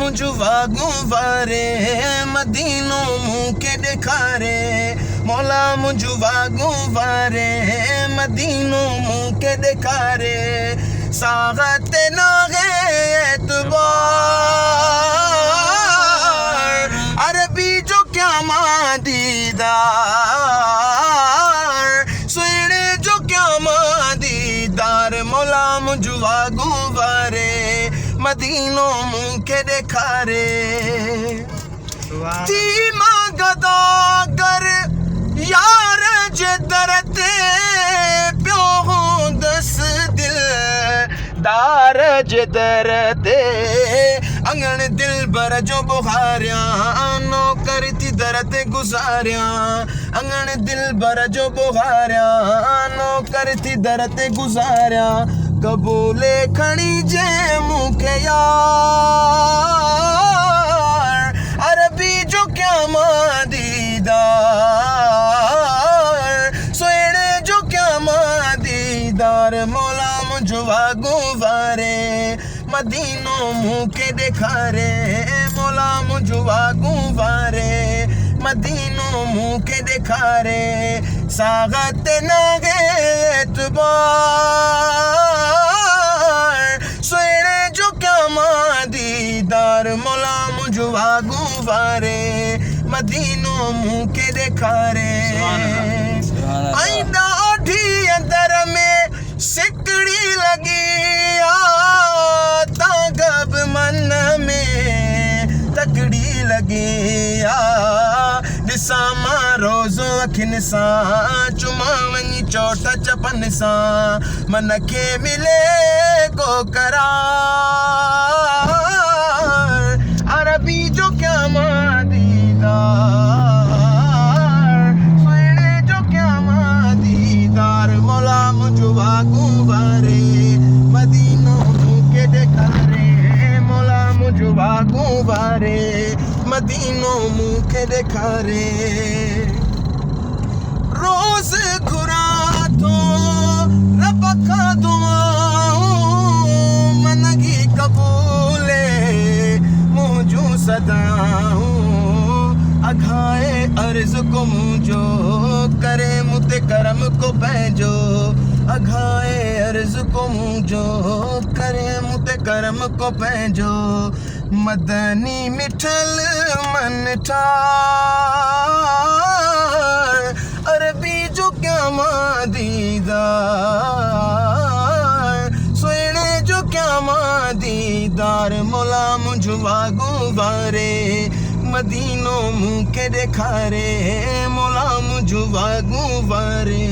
मुझु वागू वारे मदीनो मुँह के दिखारे मौला मुझु वागू वारे मदीनो मुँह के दिखारे सागत नागे एतबार अरबी जो क्या मादीदार सुने जो क्या मादीदार मौला मुझु वागू वारे मदीनो मुँह के दिखारे धीमा गदागर यार जे दरते प्यो दस दिल दार जे दरते अंगण दिल बर जो बुखारिया नो करती दरते गुजारिया अंगण दिल बर जो बुखारिया नो करती दरते गुजारिया कबूले खणी जे मुखे यार अरबी जो क्या मादीदार सोने जो क्या मादीदार मौला मुझु वागू वारे मदीनो मुँह के दिखारे मौला मुझु वागू वारे मदीनो मुँह के दिखारे सागत नागे एतबार सोने जो क्या मादीदार मौला मुझु वागू वारे मदीनो मुँह के दिखारे आईंदा ओठी अंदर में सिकड़ी लगी तागब मन में तकड़ी लगी दिसा मां रोज़ो अखिन सां चुमा वञी चोट चपन सां मन खे मिले को करार अरबी जो क्या मादीदार सुने जो क्या मादीदार मौला मुझु वागू वारे मदीनो मुँह के दिखारे मौला मुझु वागू वारे मदीनो मुँह के दिखारे रोज खुरा तो रब का दुआऊं मनगी कबूले मुझू सदाऊं अघाए अर्ज को मुझो करे मुते करम को पैजो अघाए अर्ज को मुझो करे मुते करम को पैजो मदनी मिठल मन ठार अरबी जो क्या मादीदार सोने जो क्या मादीदार मौला मुझु वागू वारे मदीनो मुँह के दिखारे मौला मुझु वागू वारे।